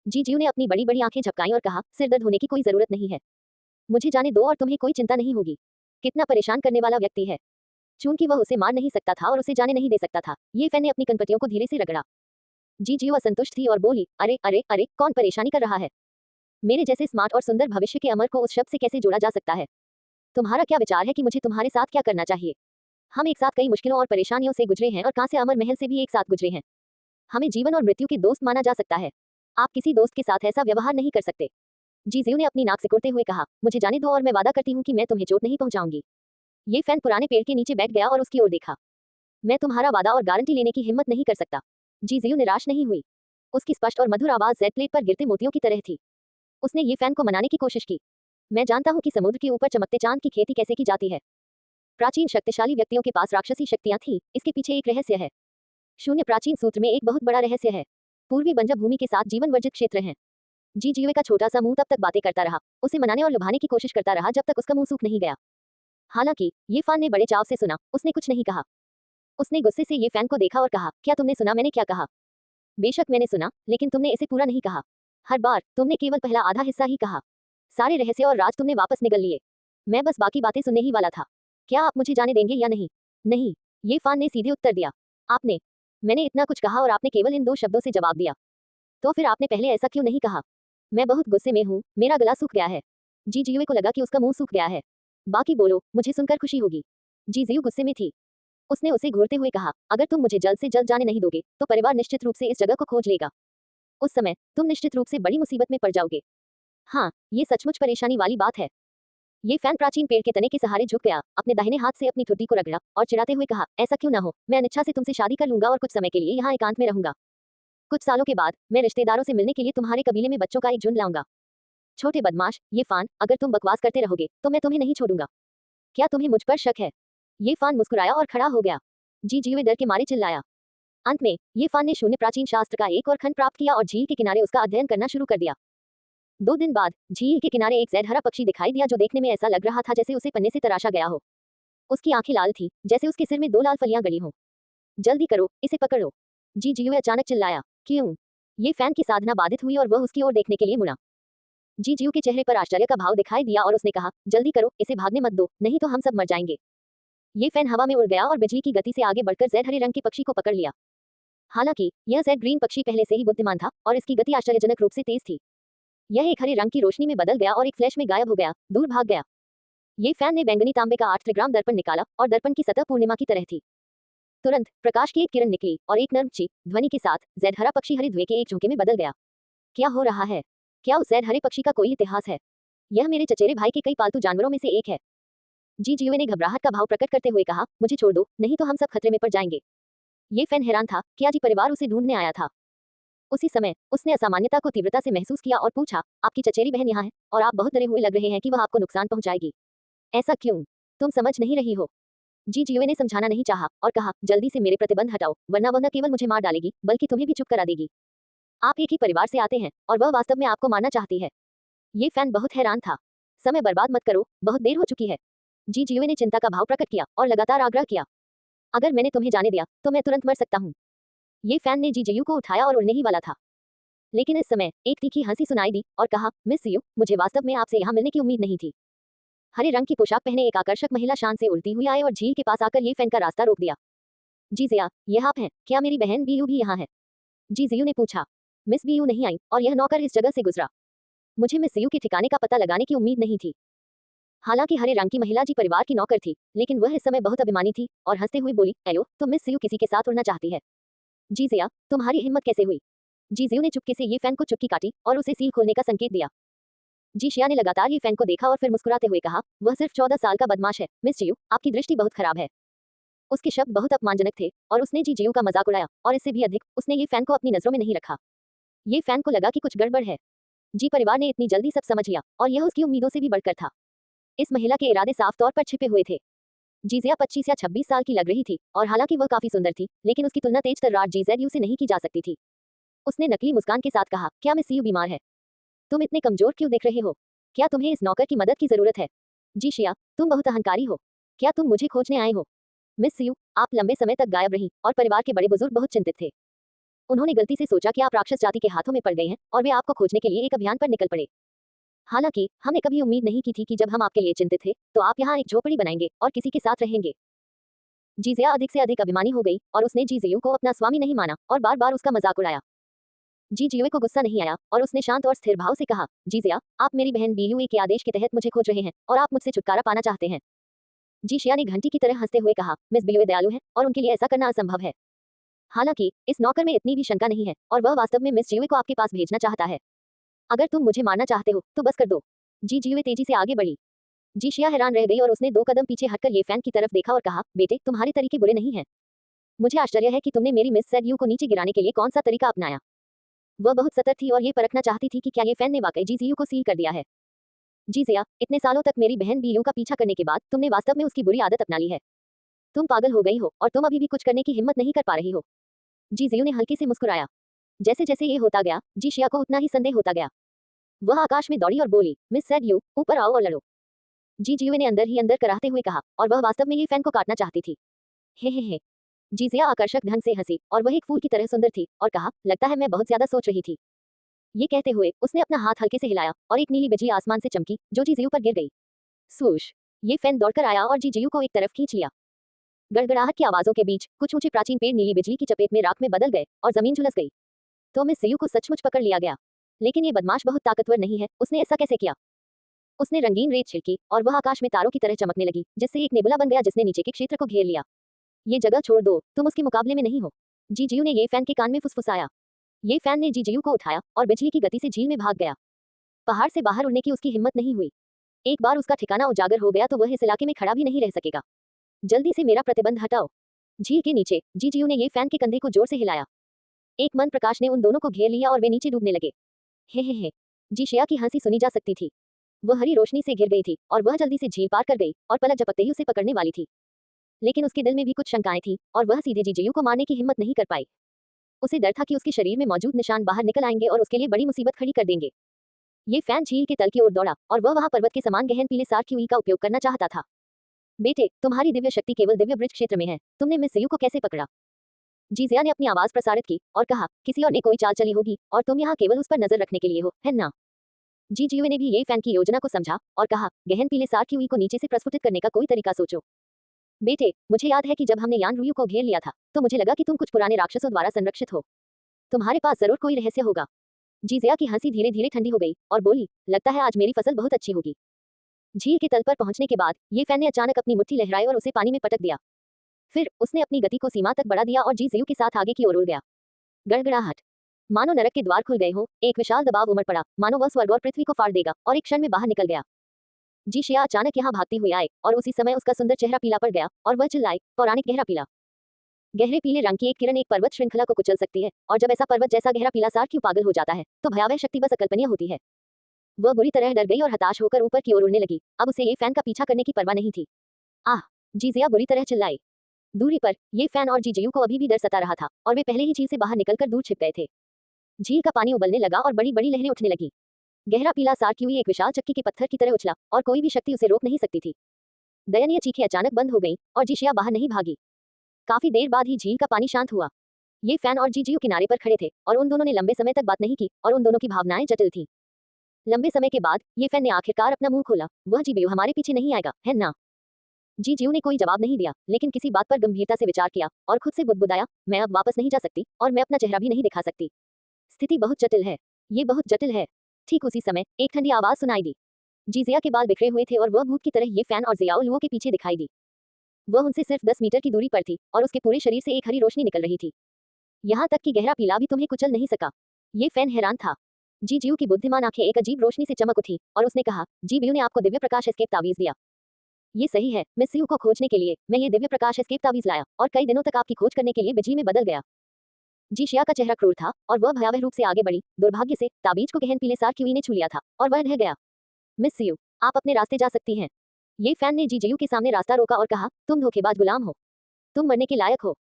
जी जीव ने अपनी बड़ी बड़ी आंखें झपकाई और कहा, सिर दर्द होने की कोई जरूरत नहीं है। मुझे जाने दो और तुम्हें कोई चिंता नहीं होगी। कितना परेशान करने वाला व्यक्ति है। चूंकि वह उसे मार नहीं सकता था और उसे जाने नहीं दे सकता था, ये फैन ने अपनी कनपटियों को धीरे से रगड़ा। जी जीव असंतुष्ट थी और बोली, अरे अरे अरे, कौन परेशानी कर रहा है? मेरे जैसे स्मार्ट और सुंदर भविष्य के अमर को उस शब्द से कैसे जोड़ा जा सकता है? तुम्हारा क्या विचार है कि मुझे तुम्हारे साथ क्या करना चाहिए? हम एक साथ कई मुश्किलों और परेशानियों से गुजरे हैं और कहां से अमर महल से भी एक साथ गुजरे हैं। हमें जीवन और मृत्यु के दोस्त माना जा सकता है। आप किसी दोस्त के साथ ऐसा व्यवहार नहीं कर सकते। जीजीऊ ने अपनी नाक सिकुड़ते हुए कहा, मुझे जाने दो और मैं वादा करती हूँ कि मैं तुम्हें चोट नहीं पहुंचाऊंगी। ये फैन पुराने पेड़ के नीचे बैठ गया और उसकी ओर देखा। मैं तुम्हारा वादा और गारंटी लेने की हिम्मत नहीं कर सकता। जीजीऊ निराश नहीं हुई। उसकी स्पष्ट और मधुर आवाज जेड प्लेट पर गिरते मोतियों की तरह थी। उसने ये फैन को मनाने की कोशिश की। मैं जानता हूँ कि समुद्र के ऊपर चमकते चांद की खेती कैसे की जाती है। प्राचीन शक्तिशाली व्यक्तियों के पास राक्षसी शक्तियां थी, इसके पीछे एक रहस्य है। शून्य प्राचीन सूत्र में एक बहुत बड़ा रहस्य है। पूर्वी बंजर भूमि के साथ जीवन वर्जित क्षेत्र हैं। जी जीवे का छोटा सा मुंह तब तक बातें करता रहा, उसे मनाने और लुभाने की कोशिश करता रहा जब तक उसका मुंह सूख नहीं गया। हालांकि ये फैन ने बड़े चाव से सुना, उसने कुछ नहीं कहा। उसने गुस्से से ये फैन को देखा और कहा, क्या तुमने सुना मैंने क्या कहा? बेशक मैंने सुना, लेकिन तुमने इसे पूरा नहीं कहा। हर बार तुमने केवल पहला आधा हिस्सा ही कहा। सारे रहस्य और राज तुमने वापस निगल लिए। मैं बस बाकी बातें सुनने ही वाला था। क्या आप मुझे जाने देंगे या नहीं? नहीं, ये फैन ने सीधे उत्तर दिया। आपने मैंने इतना कुछ कहा और आपने केवल इन दो शब्दों से जवाब दिया। तो फिर आपने पहले ऐसा क्यों नहीं कहा? मैं बहुत गुस्से में हूँ, मेरा गला सूख गया है। जी जीवे को लगा कि उसका मुंह सूख गया है। बाकी बोलो, मुझे सुनकर खुशी होगी। जी जीव गुस्से में थी। उसने उसे घूरते हुए कहा, अगर तुम मुझे जल्द से जल्द जाने नहीं दोगे तो परिवार निश्चित रूप से इस जगह को खोज लेगा। उस समय तुम निश्चित रूप से बड़ी मुसीबत में पड़ जाओगे। हाँ, ये सचमुच परेशानी वाली बात है। ये फैन प्राचीन पेड़ के तने के सहारे झुक गया, अपने दाहिने हाथ से अपनी ठुड्डी को रगड़ा और चिढ़ाते हुए कहा, ऐसा क्यों ना हो, मैं अनिच्छा से तुमसे शादी कर लूंगा और कुछ समय के लिए यहाँ एकांत में रहूंगा। कुछ सालों के बाद मैं रिश्तेदारों से मिलने के लिए तुम्हारे कबीले में बच्चों का एक झुंड लाऊंगा। छोटे बदमाश, ये फान, अगर तुम बकवास करते रहोगे तो मैं तुम्हें नहीं छोड़ूंगा। क्या तुम्हें मुझ पर शक है? ये फान मुस्कुराया और खड़ा हो गया। जी जीवे डर के मारे चिल्लाया। अंत में ये फान ने शून्य प्राचीन शास्त्र का एक और खंड प्राप्त किया और झील के किनारे उसका अध्ययन करना शुरू कर दिया। 2 दिन बाद झील के किनारे एक जैड हरा पक्षी दिखाई दिया जो देखने में ऐसा लग रहा था जैसे उसे पन्ने से तराशा गया हो। उसकी आंखें लाल थी, जैसे उसके सिर में 2 लाल फलियां गड़ी हों। जल्दी करो, इसे पकड़ो। जी जीवे अचानक चिल्लाया। क्यों? ये फैन की साधना बाधित हुई और वह उसकी ओर देखने के लिए मुड़ा। जी जीव के चेहरे पर आश्चर्य का भाव दिखाई दिया और उसने कहा, जल्दी करो, इसे भागने मत दो, नहीं तो हम सब मर जाएंगे। ये फैन हवा में उड़ गया और बिजली की गति से आगे बढ़कर जेड हरे रंग के पक्षी को पकड़ लिया। हालांकि यह जेड ग्रीन पक्षी पहले से ही बुद्धिमान था और इसकी गति आश्चर्यजनक रूप से तेज थी। यह एक हरे रंग की रोशनी में बदल गया और एक फ्लैश में गायब हो गया, दूर भाग गया। ये फैन ने बैंगनी तांबे का 8 त्रिग्राम दर्पण निकाला और दर्पण की सतह पूर्णिमा की तरह थी। तुरंत प्रकाश की एक किरण निकली और एक नर्म ची ध्वनि के साथ जेड हरा पक्षी हरे धुएं के एक झोंके में बदल गया। क्या हो रहा है? क्या उस जेड हरे पक्षी का कोई इतिहास है? यह मेरे चचेरे भाई के कई पालतू जानवरों में से एक है। जी जीवे ने घबराहट का भाव प्रकट करते हुए कहा, मुझे छोड़ दो, नहीं तो हम सब खतरे में पड़ जाएंगे। ये फैन हैरान था, क्या जी परिवार उसे ढूंढने आया था? उसी समय उसने असामान्यता को तीव्रता से महसूस किया और पूछा, आपकी चचेरी बहन यहाँ है और आप बहुत डरे हुए लग रहे हैं कि वह आपको नुकसान पहुंचाएगी। ऐसा क्यों? तुम समझ नहीं रही हो। जी जीवे ने समझाना नहीं चाहा और कहा, जल्दी से मेरे प्रतिबंध हटाओ, वरना वह न केवल मुझे मार डालेगी बल्कि तुम्हें भी चुप करा देगी। आप एक ही परिवार से आते हैं और वह वास्तव में आपको मारना चाहती है। ये फैन बहुत हैरान था। समय बर्बाद मत करो, बहुत देर हो चुकी है। जी जीवे ने चिंता का भाव प्रकट किया और लगातार आग्रह किया, अगर मैंने तुम्हें जाने दिया तो मैं तुरंत मर सकता हूँ। ये फैन ने जी जीयू को उठाया और उड़ने ही वाला था, लेकिन इस समय एक तीखी हंसी सुनाई दी और कहा, मिस यू, मुझे वास्तव में आपसे यहाँ मिलने की उम्मीद नहीं थी। हरे रंग की पोशाक पहने एक आकर्षक महिला शान से उड़ती हुई आई और झील के पास आकर ये फैन का रास्ता रोक दिया। जी जिया, यह आप हैं? क्या मेरी बहन बीयू भी यहाँ है? जी जियू ने पूछा। मिस बीयू नहीं आई और यह नौकर इस जगह से गुजरा। मुझे मिस यू के ठिकाने का पता लगाने की उम्मीद नहीं थी। हालांकि हरे रंग की महिला जी परिवार की नौकर थी, लेकिन वह इस समय बहुत अभिमानी थी और हंसते हुए बोली, एयो, तो मिस यू किसी के साथ उड़ना चाहती है? जी जिया, तुम्हारी हिम्मत कैसे हुई? जी जियू ने चुपके से ये फैन को चुटकी काटी और उसे सील खोलने का संकेत दिया। जी शिया ने लगातार ये फैन को देखा और फिर मुस्कुराते हुए कहा, वह सिर्फ 14 साल का बदमाश है, मिस जियू, आपकी दृष्टि बहुत खराब है। उसके शब्द बहुत अपमानजनक थे और उसने जी जियू का मजाक उड़ाया और इससे भी अधिक उसने ये फैन को अपनी नजरों में नहीं रखा। ये फैन को लगा कि कुछ गड़बड़ है। जी परिवार ने इतनी जल्दी सब समझ लिया और यह उसकी उम्मीदों से भी बढ़कर था। इस महिला के इरादे साफ तौर पर छिपे हुए थे। जीजिया 25 या 26 साल की लग रही थी और हालांकि वह काफी सुंदर थी, लेकिन उसकी तुलना तेज तर्रार जीजेड से नहीं की जा सकती थी। उसने नकली मुस्कान के साथ कहा, क्या मिस यू बीमार है? तुम इतने कमजोर क्यों दिख रहे हो? क्या तुम्हें इस नौकर की मदद की जरूरत है? जी शिया, तुम बहुत अहंकारी हो। क्या तुम मुझे खोजने आए हो? मिस यू, आप लंबे समय तक गायब रही और परिवार के बड़े बुजुर्ग बहुत चिंतित थे। उन्होंने गलती से सोचा कि आप राक्षस जाति के हाथों में पड़ गए हैं और वे आपको खोजने के लिए एक अभियान पर निकल पड़े। हालांकि हमने कभी उम्मीद नहीं की थी कि जब हम आपके लिए चिंतित थे तो आप यहाँ एक झोपड़ी बनाएंगे और किसी के साथ रहेंगे। जीजिया अधिक से अधिक अभिमानी हो गई और उसने जीजियू को अपना स्वामी नहीं माना और बार बार उसका मजाक उड़ाया। जीजियू को गुस्सा नहीं आया और उसने शांत और स्थिर भाव से कहा, जीजिया, आप मेरी बहन बीयूए के आदेश के तहत मुझे खोज रहे हैं और आप मुझसे छुटकारा पाना चाहते हैं। जीशिया ने घंटी की तरह हंसते हुए कहा, मिस बीयूए दयालु है और उनके लिए ऐसा करना असंभव है। हालांकि इस नौकर में इतनी भी शंका नहीं है और वह वास्तव में मिस जीवे को आपके पास भेजना चाहता है। अगर तुम मुझे मारना चाहते हो तो बस कर दो। जी जीवे तेजी से आगे बढ़ी। जीशिया हैरान रह गई और उसने 2 कदम पीछे हटकर ये फैन की तरफ देखा और कहा, बेटे, तुम्हारे तरीके बुरे नहीं हैं। मुझे आश्चर्य है कि तुमने मेरी मिस सेड यू को नीचे गिराने के लिए कौन सा तरीका अपनाया। वह बहुत सतर्क थी और ये परखना चाहती थी कि क्या ये फैन ने वाकई जीजीयू को सील कर दिया है। जीजिया, इतने सालों तक मेरी बहन बीयू का पीछा करने के बाद तुमने वास्तव में उसकी बुरी आदत अपना ली है। तुम पागल हो गई हो और तुम अभी भी कुछ करने की हिम्मत नहीं कर पा रही हो। जीजियू ने हल्के से मुस्कुराया। जैसे जैसे ये होता गया, जीशिया को उतना ही संदेह होता गया। वह आकाश में दौड़ी और बोली, मिस सेड यू, ऊपर आओ और लड़ो। जीजियू ने अंदर ही अंदर कराहते हुए कहा, और वह वास्तव में ये फैन को काटना चाहती थी। हे। जीजिया आकर्षक ढंग से हंसी और वह एक फूल की तरह सुंदर थी और कहा, लगता है मैं बहुत ज्यादा सोच रही थी। ये कहते हुए उसने अपना हाथ हल्के से हिलाया और एक नीली बिजली आसमान से चमकी जो जीजियू पर गिर गई। स्वूश! ये फैन दौड़कर आया और जीजियू को एक तरफ खींच लिया। गड़गड़ाहट की आवाजों के बीच कुछ ऊंचे प्राचीन पेड़ नीली बिजली की चपेट में राख में बदल गए और जमीन झुलस गई। तो मिस जीयू को सचमुच पकड़ लिया गया। लेकिन ये बदमाश बहुत ताकतवर नहीं है, उसने ऐसा कैसे किया? उसने रंगीन रेत छिड़की और वह आकाश में तारों की तरह चमकने लगी, जिससे एक नेबुला बन गया जिसने नीचे के क्षेत्र को घेर लिया। ये जगह छोड़ दो, तुम उसके मुकाबले में नहीं हो। जीजियू ने ये फैन के कान में फुसफुसाया। ये फैन ने जीजियू को उठाया और बिजली की गति से झील में भाग गया। पहाड़ से बाहर उड़ने की उसकी हिम्मत नहीं हुई। एक बार उसका ठिकाना उजागर हो गया तो वह इस इलाके में खड़ा भी नहीं रह सकेगा। जल्दी से मेरा प्रतिबंध हटाओ। झील के नीचे जीजियू ने ये फैन के कंधे को जोर से हिलाया। एक मंद प्रकाश ने उन दोनों को घेर लिया और वे नीचे डूबने लगे। हे। जीशिया की हंसी सुनी जा सकती थी। वह हरी रोशनी से घिर गई थी और वह जल्दी से झील पार कर गई और पलक झपकते ही उसे पकड़ने वाली थी। लेकिन उसके दिल में भी कुछ शंकाएं थीं और वह सीधे जीजियू को मारने की हिम्मत नहीं कर पाई। उसे डर था कि उसके शरीर में मौजूद निशान बाहर निकल आएंगे और उसके लिए बड़ी मुसीबत खड़ी कर देंगे। ये फैन झील के तल की ओर दौड़ा और वह वहां पर्वत के समान गहन पीले सार की का उपयोग करना चाहता था। बेटे, तुम्हारी दिव्य शक्ति केवल दिव्य वृक्ष क्षेत्र में है, तुमने मिस जीयू को कैसे पकड़ा? जीजिया ने अपनी आवाज प्रसारित की और कहा, किसी और ने कोई चाल चली होगी और तुम यहाँ केवल उस पर नजर रखने के लिए हो, है ना? जीजियू ने भी ये फैन की योजना को समझा और कहा, गहन पीले सार की को नीचे से प्रस्फुटित करने का कोई तरीका सोचो। बेटे, मुझे याद है कि जब हमने यान रुयू को घेर लिया था तो मुझे लगा कि तुम कुछ पुराने राक्षसों द्वारा संरक्षित हो। तुम्हारे पास जरूर कोई रहस्य होगा। जीजिया की हंसी धीरे धीरे ठंडी हो गई और बोली, लगता है आज मेरी फसल बहुत अच्छी होगी। झील के तल पर पहुंचने के बाद ये फैन ने अचानक अपनी मुट्ठी लहराई और उसे पानी में पटक दिया। फिर उसने अपनी गति को सीमा तक बढ़ा दिया और जीजियू के साथ आगे की ओर उड़ गया। गड़गड़ाहट, मानो नरक के द्वार खुल गए हों, एक विशाल दबाव उमड़ पड़ा, मानो वह स्वर्ग और पृथ्वी को फाड़ देगा और एक क्षण में बाहर निकल गया। जीशिया अचानक यहाँ भागती हुई आए और उसी समय उसका सुंदर चेहरा पीला पड़ गया और वह चिल्लाए, पौराणिक गहरा पीला। गहरे पीले रंग की एक किरण एक पर्वत श्रृंखला को कुचल सकती है और जब ऐसा पर्वत जैसा गहरा पीला सार क्यों पागल हो जाता है तो भयावह शक्ति बस अकल्पनीय होती है। वह बुरी तरह डर गई और हताश होकर ऊपर की ओर उड़ने लगी। अब उसे ये फैन का पीछा करने की परवाह नहीं थी। आह! जीजिया बुरी तरह चिल्लाई। दूरी पर ये फैन और जीजियू को अभी भी डर सता रहा था और वे पहले ही झील से बाहर निकलकर दूर छिप गए थे। झील का पानी उबलने लगा और बड़ी बड़ी लहरें उठने लगी। गहरा पीला सार क्यों एक विशाल चक्की के पत्थर की तरह उछला और कोई भी शक्ति उसे रोक नहीं सकती थी। दयनीय चीखें अचानक बंद हो गईं और जीशिया बाहर नहीं भागी। काफी देर बाद ही झील का पानी शांत हुआ। ये फैन और जीजियू किनारे पर खड़े थे और उन दोनों ने लंबे समय तक बात नहीं की और उन दोनों की भावनाएं जटिल थीं। लंबे समय के बाद ये फैन ने आखिरकार अपना मुंह खोला। वह जीबियू हमारे पीछे नहीं आएगा, है ना? जीजियू ने कोई जवाब नहीं दिया, लेकिन किसी बात पर गंभीरता से विचार किया और खुद से बुदबुदाया, मैं अब वापस नहीं जा सकती और मैं अपना चेहरा भी नहीं दिखा सकती। स्थिति बहुत जटिल है। ये बहुत जटिल है। ठीक उसी समय एक ठंडी आवाज सुनाई दी। जीजिया के बाल बिखरे हुए थे और वह भूत की तरह ये फैन और जियाओ लुओ के पीछे दिखाई दी। वह उनसे सिर्फ 10 मीटर की दूरी पर थी और उसके पूरे शरीर से एक हरी रोशनी निकल रही थी। यहाँ तक कि गहरा पीला भी तुम्हें कुचल नहीं सका। ये फैन हैरान था। जीजियू की बुद्धिमान आंखें एक अजीब रोशनी से चमक उठी और उसने कहा, जीबियू ने आपको दिव्य प्रकाश एस्केप तावीज दिया। ये सही है, मिस यू को खोजने के लिए मैं ये दिव्य प्रकाश एस्केप तावीज लाया और कई दिनों तक आपकी खोज करने के लिए बिजली में बदल गया। जीशिया का चेहरा क्रूर था और वह भयावह रूप से आगे बढ़ी। दुर्भाग्य से ताबीज को गहन पीले सार क्यूई ने छू लिया था और वह ढह गया। मिस यू, आप अपने रास्ते जा सकती हैं। ये फैन ने जीजियू के सामने रास्ता रोका और कहा, तुम धोखेबाज गुलाम हो। तुम मरने के लायक हो।